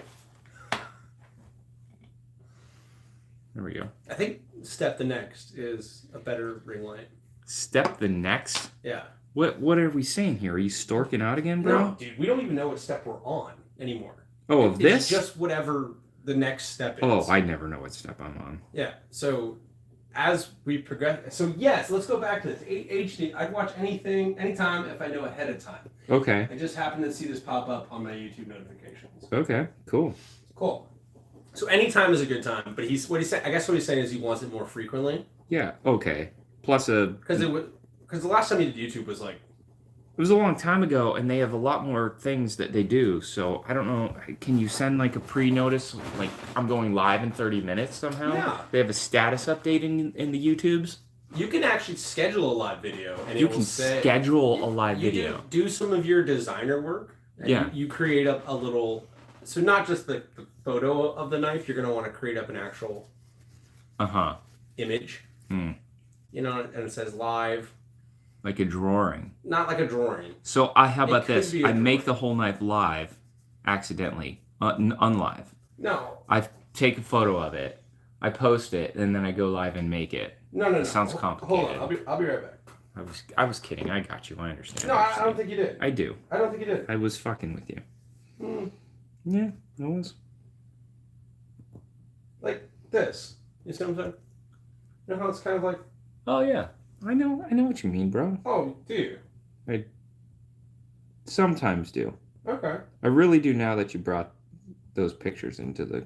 There we go. I think step the next is a better ring light. Step the next? Yeah. What are we saying here? Are you storking out again, bro? No, dude, we don't even know what step we're on anymore. Oh, of this? It's just whatever the next step is. Oh, I never know what step I'm on. Yeah. So as we progress, so yes, let's go back to this. HD. I'd watch anytime if I know ahead of time. Okay. I just happened to see this pop up on my YouTube notifications. Okay. Cool. Cool. So anytime is a good time, but I guess what he's saying is he wants it more frequently. Yeah. Okay. Plus because the last time he did YouTube was like. It was a long time ago, and they have a lot more things that they do. So I don't know. Can you send like a pre-notice, like I'm going live in 30 minutes somehow? Yeah. They have a status update in the YouTubes. You can actually schedule a live video, and you can schedule a live video. Do some of your designer work. And yeah. You create up a little. So not just the photo of the knife. You're going to want to create up an actual. Image. Hmm. You know, and it says live. Like a drawing. Not like a drawing. So how about this? I make the whole knife live, accidentally, unlive. No. I take a photo of it, I post it, and then I go live and make it. No. It sounds complicated. Hold on, I'll be right back. I was kidding. I got you. I understand. No, I don't think you did. I do. I don't think you did. I was fucking with you. Mm. Yeah, I was. Like this. You see what I'm saying? You know how it's kind of like. Oh yeah. I know what you mean, bro. Oh, do you? I sometimes do. Okay. I really do now that you brought those pictures into the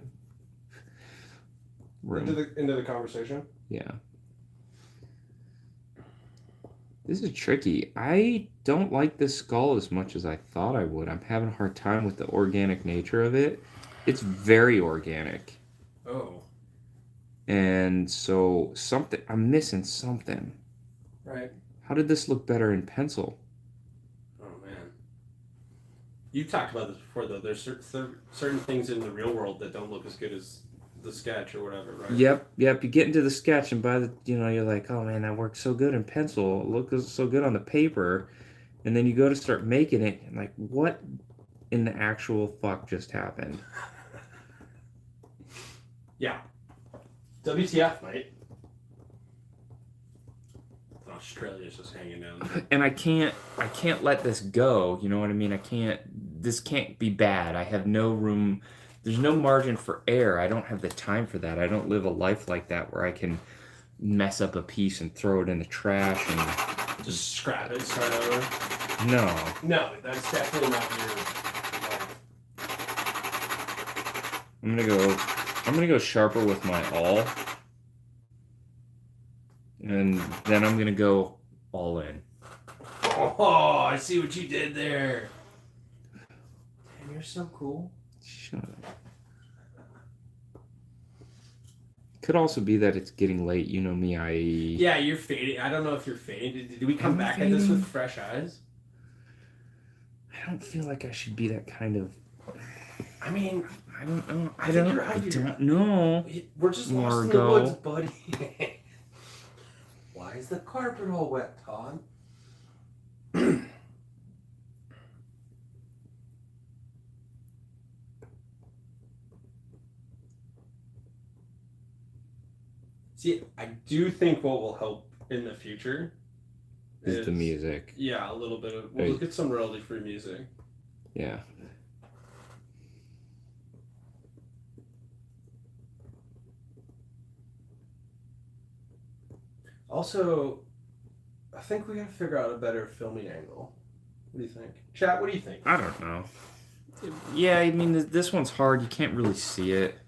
room. Into the conversation? Yeah. This is tricky. I don't like this skull as much as I thought I would. I'm having a hard time with the organic nature of it. It's very organic. Oh. And so I'm missing something. Right. How did this look better in pencil? Oh, man. You've talked about this before, though. There's certain things in the real world that don't look as good as the sketch or whatever, right? Yep. You get into the sketch, and you're like, oh, man, that works so good in pencil. It looks so good on the paper. And then you go to start making it, and like, what in the actual fuck just happened? Yeah. WTF, mate. Australia's just hanging down there. And I can't let this go. You know what I mean? This can't be bad. I have no room. There's no margin for error. I don't have the time for that. I don't live a life like that where I can mess up a piece and throw it in the trash and just scrap it, start over. No, that's definitely not your life. I'm gonna go sharper with my awl. And then I'm going to go all in. Oh, I see what you did there. Damn, you're so cool. Shut up. Could also be that it's getting late. You know me, Yeah, you're fading. I don't know if you're fading. Did we come back at this with fresh eyes? I don't feel like I should be that kind of... I mean... I don't know. I don't know. We're just lost in the woods, buddy. Why is the carpet all wet, Todd? See, I do think what will help in the future is the music. Yeah, a little bit of... We'll get some royalty-free music. Yeah. Also, I think we gotta figure out a better filming angle. What do you think? Chat, what do you think? I don't know. Yeah, I mean, this one's hard. You can't really see it.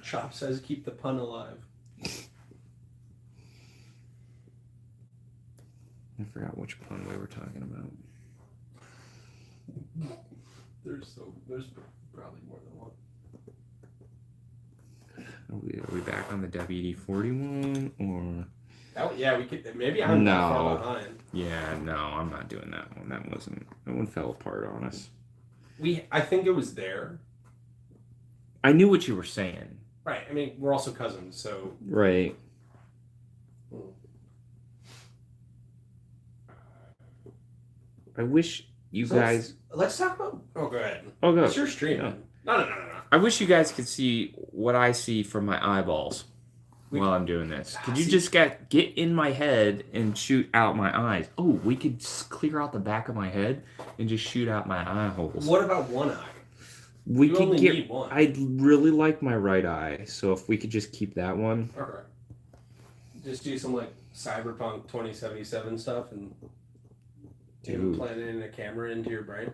Chop says keep the pun alive. I forgot which pun we were talking about. There's probably more than one. Are we back on the WD-40 one, or Oh, yeah, we could. Maybe I'm not far No. behind. Yeah, no, I'm not doing that one. That one fell apart on us. I think it was there. I knew what you were saying. Right. I mean, we're also cousins, so. Right. I wish you guys. Let's talk about. Oh, go ahead. Oh, go. It's your streaming. No. I wish you guys could see what I see from my eyeballs while I'm doing this. Could you just get in my head and shoot out my eyes? Oh, we could clear out the back of my head and just shoot out my eye holes. What about one eye? We could get. Need one. I really like my right eye, so if we could just keep that one. Okay. Just do some like Cyberpunk 2077 stuff and implant in a camera into your brain.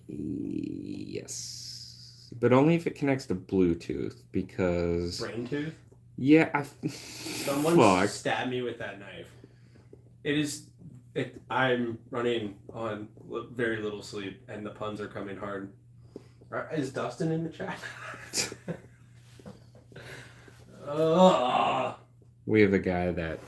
Yes, but only if it connects to Bluetooth because. Brain tooth. Yeah, Someone stabbed me with that knife. I'm running on very little sleep, and the puns are coming hard. Is Dustin in the chat? We have a guy that.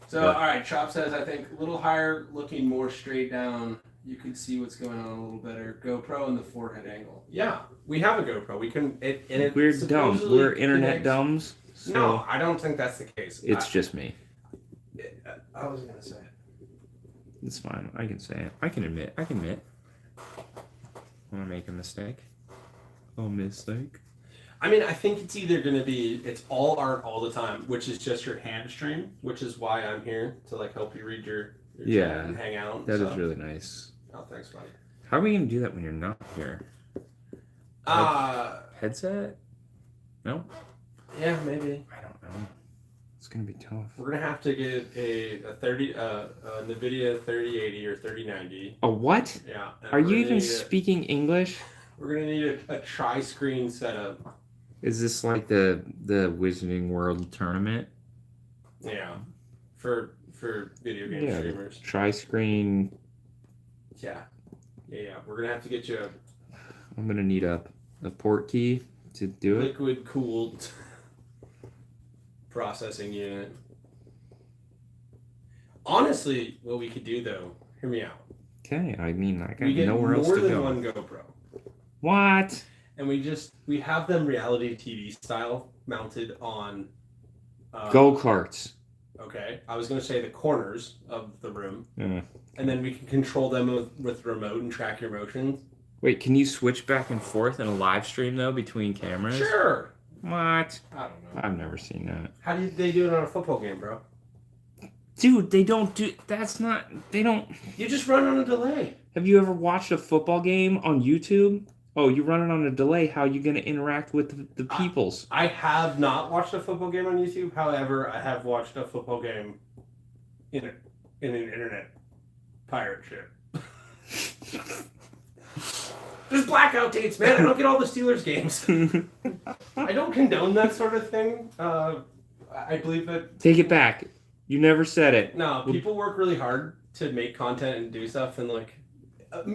So, all right, Chop says, I think a little higher, looking more straight down. You can see what's going on a little better. GoPro and the forehead angle. Yeah, we have a GoPro. We can. We're dumb. We're internet dumbs. So no, I don't think that's the case. It's just me. I was gonna say it. It's fine. I can say it. I can admit. I want to make a mistake. A mistake. I mean, I think it's either going to be, it's all art all the time, which is just your hand stream, which is why I'm here to like help you read your chat and hang out. That is really nice. Oh, thanks, buddy. How are we going to do that when you're not here? Headset? No? Yeah, maybe. I don't know. It's going to be tough. We're going to have to get a NVIDIA 3080 or 3090. A what? Yeah. Are you even speaking English? We're going to need a tri-screen setup. Is this like the Wizarding World tournament? Yeah. For video game streamers. Tri-screen. Yeah. We're going to have to get you I'm going to need a port key to do it. Liquid cooled processing unit. Honestly, what we could do though, hear me out. Okay, I mean, I got nowhere else to go. We get more than one GoPro. What? And we have them reality TV style mounted on go-karts. Okay, I was going to say the corners of the room. Yeah. And then we can control them with remote and track your motions. Wait, can you switch back and forth in a live stream though between cameras? Sure. What? I don't know. I've never seen that. How do they do it on a football game, bro? Dude, they don't do. That's not. They don't. You just run on a delay. Have you ever watched a football game on YouTube? Oh, you run it on a delay. How are you going to interact with the peoples? I have not watched a football game on YouTube. However, I have watched a football game in an internet pirate ship. There's blackout dates, man. I don't get all the Steelers games. I don't condone that sort of thing. I believe that... Take it back. You never said it. No, people work really hard to make content and do stuff. And, like,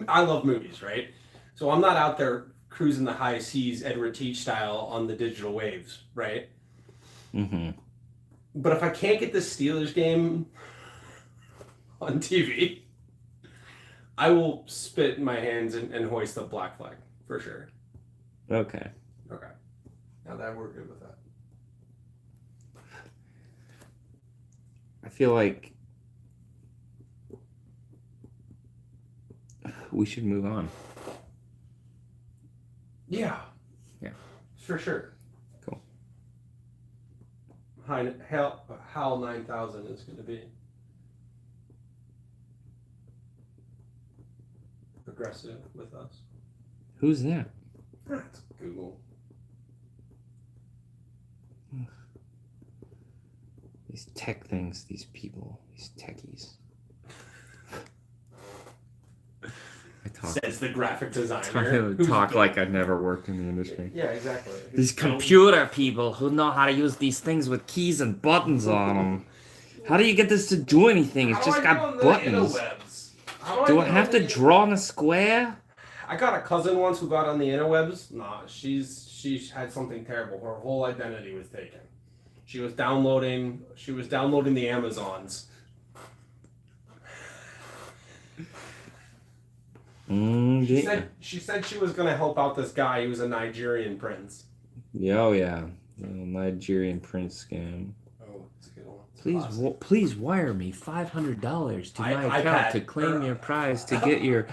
I love movies, right? So I'm not out there cruising the high seas Edward Teach style on the digital waves, right? Mm-hmm. But if I can't get the Steelers game on TV... I will spit in my hands and hoist the black flag, for sure. Okay. Now that we're good with that. I feel like we should move on. Yeah. For sure. Cool. HAL 9000 is going to be aggressive with us. Who's that? That's Google. These tech things, these people, these techies. Says the graphic designer. Talk like I've never worked in the industry. Yeah, exactly. These computer people who know how to use these things with keys and buttons on them. How do you get this to do anything? It's just got buttons. Do I have to draw in a square? I got a cousin once who got on the interwebs. Nah, she had something terrible. Her whole identity was taken. She was downloading the Amazons. She said she was going to help out this guy who was a Nigerian prince. Yeah, oh yeah. Nigerian prince scam. Oh, it's a good one. Please wire me $500 to my account iPad, to claim your prize to get your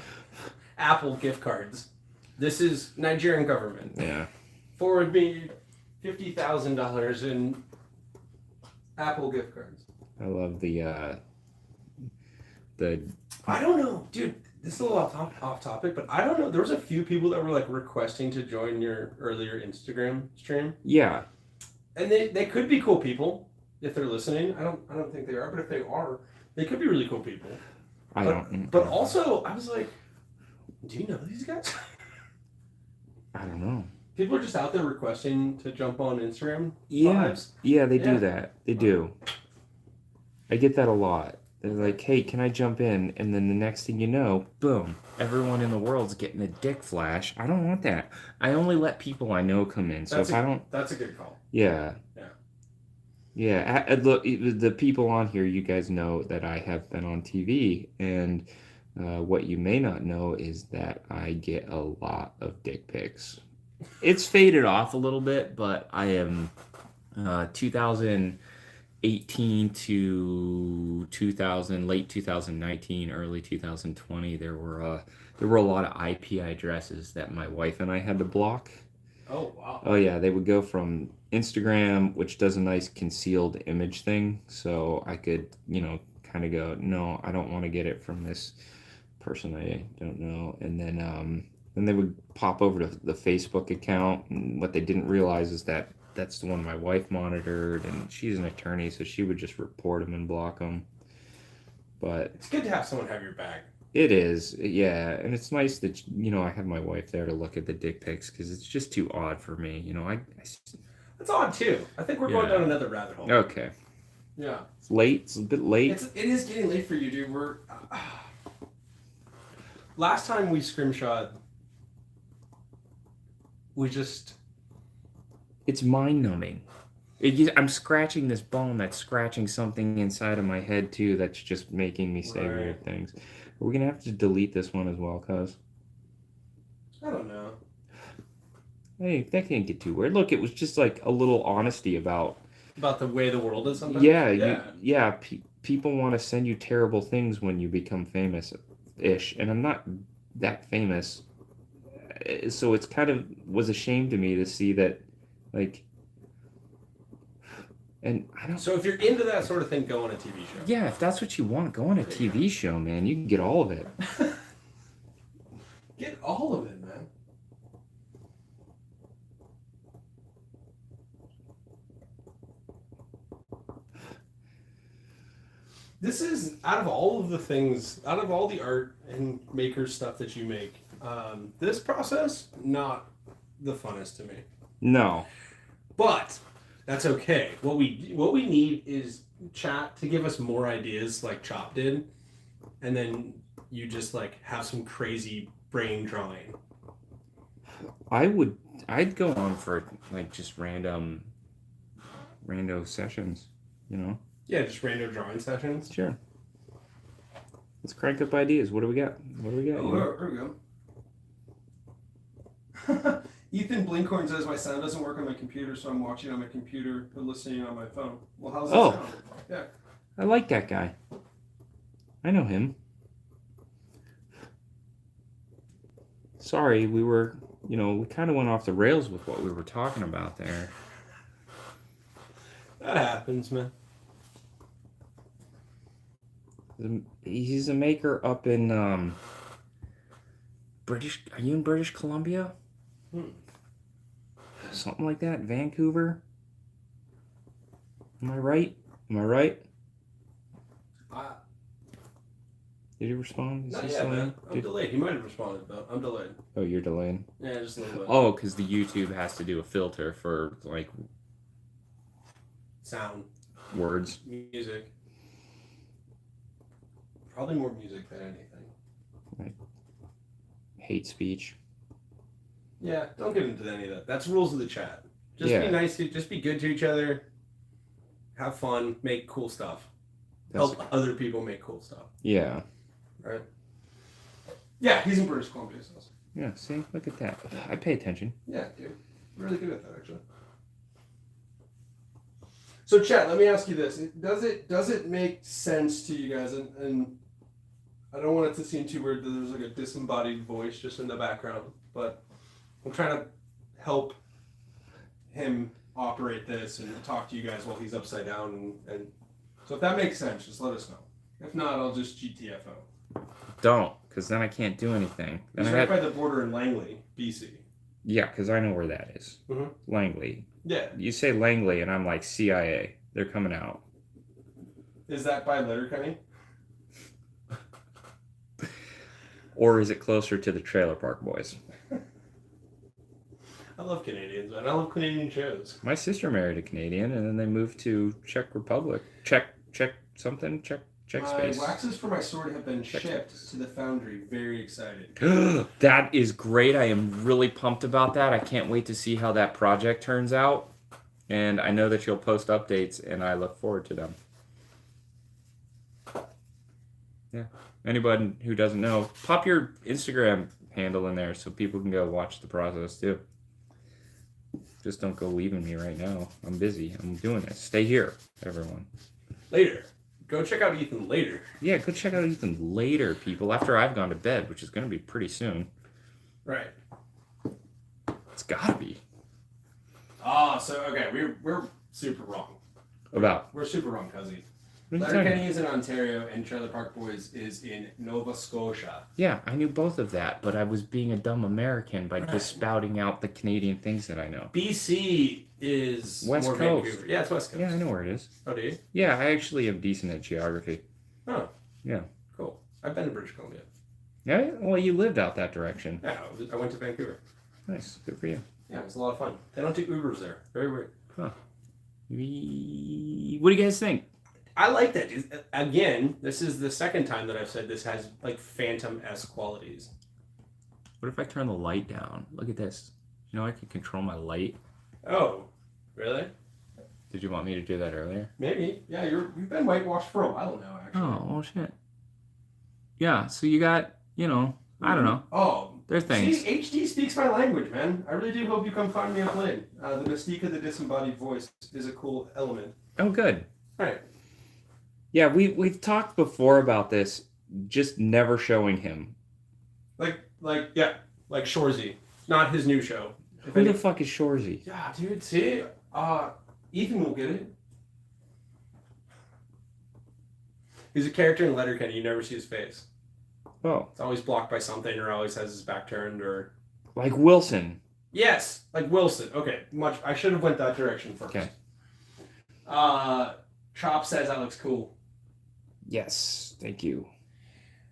Apple gift cards. This is Nigerian government. Yeah. Forward me $50,000 in Apple gift cards. I love the I don't know, dude. This is a little off topic, but I don't know. There was a few people that were like requesting to join your earlier Instagram stream. Yeah. And they could be cool people if they're listening. I don't think they are, but if they are, they could be really cool people. But also, I was like, do you know these guys? I don't know. People are just out there requesting to jump on Instagram. Yeah. Lives. Yeah, they do that. They do. I get that a lot. They're like, hey, can I jump in? And then the next thing you know, boom, everyone in the world's getting a dick flash. I don't want that. I only let people I know come in. So that's a good call. Yeah. Yeah. Yeah. Look, the people on here, you guys know that I have been on TV. And what you may not know is that I get a lot of dick pics. It's faded off a little bit, but I am 2018 to late 2019, early 2020. There were a lot of IP addresses that my wife and I had to block. Oh wow. Oh yeah, they would go from Instagram, which does a nice concealed image thing, so I could, kind of go, no, I don't want to get it from this person I don't know, and then they would pop over to the Facebook account, and what they didn't realize is that that's the one my wife monitored, and she's an attorney, so she would just report them and block them. But it's good to have someone have your back. It is, yeah, and it's nice that I have my wife there to look at the dick pics because it's just too odd for me. It's odd too. I think we're going down another rabbit hole. Okay. Yeah. It's late. It's a bit late. It is getting late for you, dude. We're last time we scrimshot. It's mind-numbing. I'm scratching this bone that's scratching something inside of my head, too, that's just making me say weird things. Are we going to have to delete this one as well, cuz? I don't know. Hey, that can't get too weird. Look, it was just like a little honesty about the way the world is sometimes? Yeah. People want to send you terrible things when you become famous-ish, and I'm not that famous. So it's kind of was a shame to me to see that, and I don't. So if you're into that sort of thing, go on a TV show. Yeah, if that's what you want, go on a TV show, man. You can get all of it. Get all of it, man. This is out of all the art and maker stuff that you make. This process, not the funnest to me. No. But that's okay. What we need is chat to give us more ideas like Chop did. And then you just have some crazy brain drawing. I'd go on for just rando sessions, Yeah, just random drawing sessions. Sure. Let's crank up ideas. What do we got? Oh, there we go. Ethan Blinkhorn says my sound doesn't work on my computer, so I'm watching on my computer but listening on my phone. Well, how's that sound? Yeah. I like that guy. I know him. Sorry, we were, we kind of went off the rails with what we were talking about there. That happens, man. He's a maker up in Are you in British Columbia? Something like that. Vancouver. Am I right? Did he respond? Not yet, man. I'm delayed. He might have responded, but I'm delayed. Oh, you're delayed? Yeah, just a little bit. Oh, because the YouTube has to do a filter for sound, words, music. Probably more music than anything. Hate speech. Yeah, don't get into any of that. That's rules of the chat. Just be nice. Just be good to each other. have fun, make cool stuff, help other people make cool stuff. Yeah. Right. Yeah, he's in British Columbia. So. Yeah. See, look at that. I pay attention. Yeah, dude, really good at that actually. So, chat. Let me ask you this: does it make sense to you guys? And I don't want it to seem too weird that there's like a disembodied voice just in the background, but I'm trying to help him operate this and talk to you guys while he's upside down. And so if that makes sense, just let us know. If not, I'll just GTFO. Don't, because then I can't do anything. Then He's right by the border in Langley, BC. Yeah, because I know where that is. Mm-hmm. Langley. Yeah. You say Langley, and I'm like, CIA. They're coming out. Is that by Letterkenny? Or is it closer to the Trailer Park Boys? I love Canadians, man. I love Canadian shows. My sister married a Canadian, and then they moved to Czech Republic. Czech space. My waxes for my sword have been shipped to the foundry. Very excited. That is great. I am really pumped about that. I can't wait to see how that project turns out. And I know that you'll post updates, and I look forward to them. Yeah. Anybody who doesn't know, pop your Instagram handle in there so people can go watch the process too. Just don't go leaving me right now. I'm busy. I'm doing this. Stay here, everyone. Later. Go check out Ethan later. Yeah, go check out Ethan later, people, after I've gone to bed, which is going to be pretty soon. Right. It's got to be. Oh, so, okay, we're super wrong. About? We're super wrong, Cuzzy. What are you talking Letterkenny is in Ontario, and Trailer Park Boys is in Nova Scotia. Yeah, I knew both of that, but I was being a dumb American by just spouting out the Canadian things that I know. BC is West more Coast. Vancouver. Yeah, it's West Coast. Yeah, I know where it is. Oh, do you? Yeah, I actually am decent at geography. Oh. Yeah. Cool. I've been to British Columbia. Yeah? Well, you lived out that direction. Yeah, I went to Vancouver. Nice. Good for you. Yeah, it was a lot of fun. They don't do Ubers there. Very weird. Huh. What do you guys think? I like that. Again, this is the second time that I've said this has like Phantom-esque qualities. What if I turn the light down? Look at this. You know I can control my light. Oh, really? Did you want me to do that earlier? Maybe. Yeah, you've been whitewashed for a while now, actually. Oh, well, shit. Yeah, so you got, I don't know. Oh. They're things. See, HD speaks my language, man. I really do hope you come find me and play. The mystique of the disembodied voice is a cool element. Oh, good. Right. Yeah, we've talked before about this, just never showing him. Like Shorzy. Not his new show. Who the fuck is Shorzy? Yeah, dude, see? Ethan will get it. He's a character in Letterkenny. You never see his face. Oh. It's always blocked by something or always has his back turned or... Like Wilson. Yes, like Wilson. Okay, I should have went that direction first. Okay. Chop says that looks cool. Yes, thank you.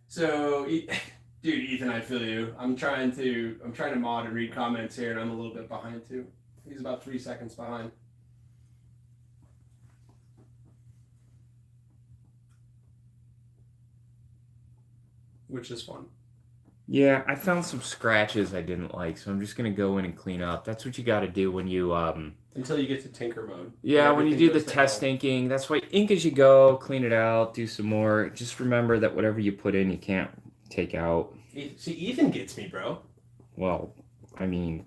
So, dude, Ethan, I feel you. I'm trying to mod and read comments here, and I'm a little bit behind too. He's about 3 seconds behind. Which is fun. Yeah, I found some scratches I didn't like, so I'm just gonna go in and clean up. That's what you got to do when you until you get to tinker mode. Yeah, when you do the test inking, that's why ink as you go, clean it out, do some more. Just remember that whatever you put in, you can't take out. See, Ethan gets me, bro. Well, I mean,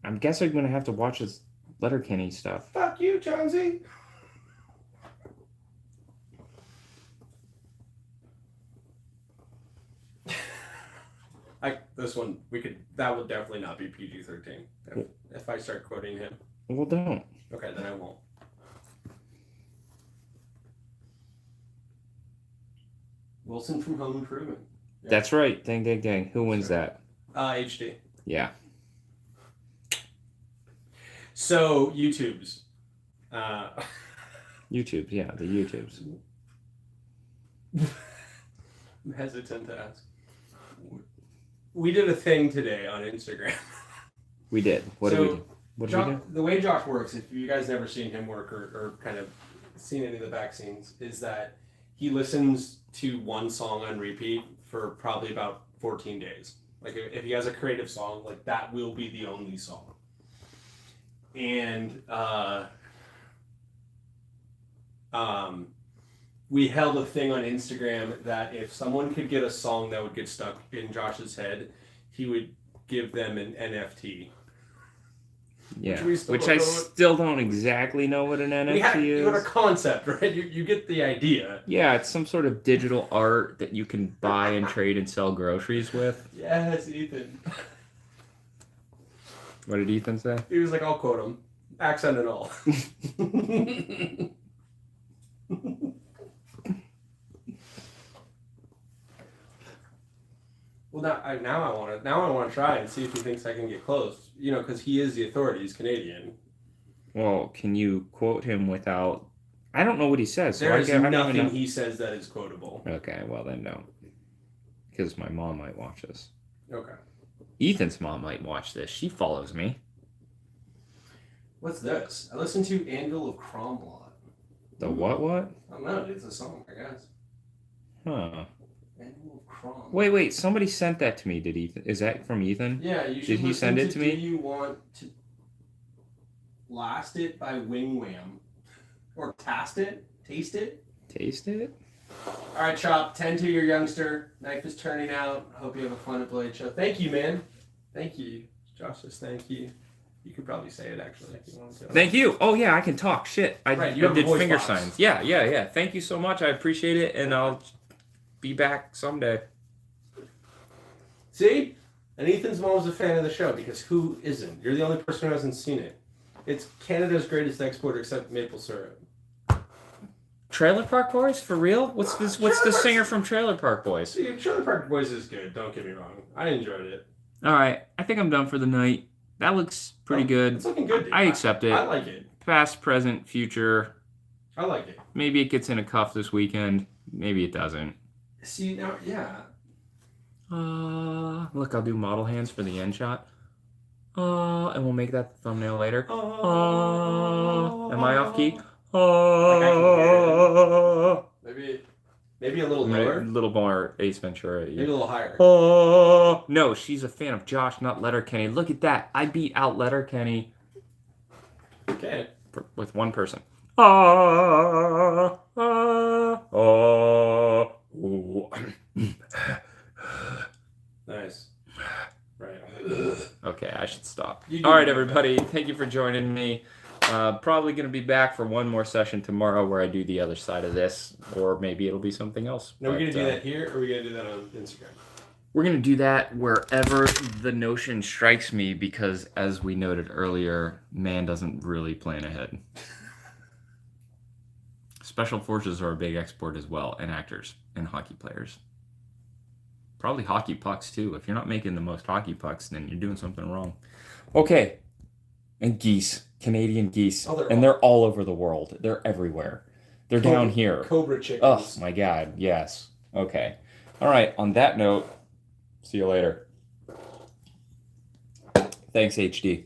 I guess I'm gonna have to watch this Letterkenny stuff. Fuck you, Jonesy. This one that would definitely not be PG-13 if I start quoting him. Well, don't. Okay, then I won't. Wilson from Home Improvement. Yeah. That's right. Dang, dang, dang. Who wins that? HD. Yeah. So YouTubes. YouTube, yeah, the YouTubes. I'm hesitant to ask. We did a thing today on Instagram. We did. What did we do? What did we do? The way Josh works, if you guys never seen him work or kind of seen any of the back scenes, is that he listens to one song on repeat for probably about 14 days. Like if he has a creative song, like that will be the only song. And we held a thing on Instagram that if someone could get a song that would get stuck in Josh's head, he would give them an NFT. Yeah, which I still don't exactly know what an NFT is. You had a concept, right? You get the idea. Yeah, it's some sort of digital art that you can buy and trade and sell groceries with. Yes, Ethan. What did Ethan say? He was like, I'll quote him. Accent and all. Well, now I want to try and see if he thinks I can get close. You know, because he is the authority. He's Canadian. Well, can you quote him without? I don't know what he says. So There's nothing he says that is quotable. Okay, well then no, because my mom might watch this. Okay. Ethan's mom might watch this. She follows me. What's this? I listened to Anvil of Cromlot. The what? I don't know. It's a song, I guess. Huh. Anvil of Cromlot. Wait. Somebody sent that to me. Did Ethan? Is that from Ethan? Yeah, you should. Did he send it to me? Do you want to blast it by Wing Wham, or taste it? Taste it? Taste it? All right, Chop. 10 to your youngster. Knife is turning out. Hope you have a fun at Blade Show. Thank you, man. Thank you. Josh says thank you. You could probably say it, actually, if you wanted to. Thank you. Oh, yeah, I can talk. Shit. I did finger box. signs. Yeah. Thank you so much. I appreciate it, and I'll be back someday. See? And Ethan's mom was a fan of the show, because who isn't? You're the only person who hasn't seen it. It's Canada's greatest exporter, except maple syrup. Trailer Park Boys? For real? What's the singer from Trailer Park Boys? See, Trailer Park Boys is good, don't get me wrong. I enjoyed it. Alright, I think I'm done for the night. That looks pretty good. It's looking good, dude. I accept it. I like it. Past, present, future. I like it. Maybe it gets in a cuff this weekend. Maybe it doesn't. See, now, yeah. Look, I'll do model hands for the end shot. And we'll make that the thumbnail later. Am I off key? Maybe a little lower. A little more Ace Ventura. Maybe a little higher. No, she's a fan of Josh, not Letterkenny. Look at that. I beat out Letterkenny. Okay. With one person. Nice. Right. Okay, I should stop. All right, everybody. Thank you for joining me. Probably going to be back for one more session tomorrow where I do the other side of this, or maybe it'll be something else. Now, we're going to do that here, or are we going to do that on Instagram? We're going to do that wherever the notion strikes me, because as we noted earlier, man doesn't really plan ahead. Special forces are a big export as well, and actors and hockey players. Probably hockey pucks too. If you're not making the most hockey pucks, then you're doing something wrong. Okay. And geese. Canadian geese. They're all over the world. They're everywhere. They're down here. Cobra chickens. Oh my God. Yes. Okay. All right. On that note, see you later. Thanks, HD.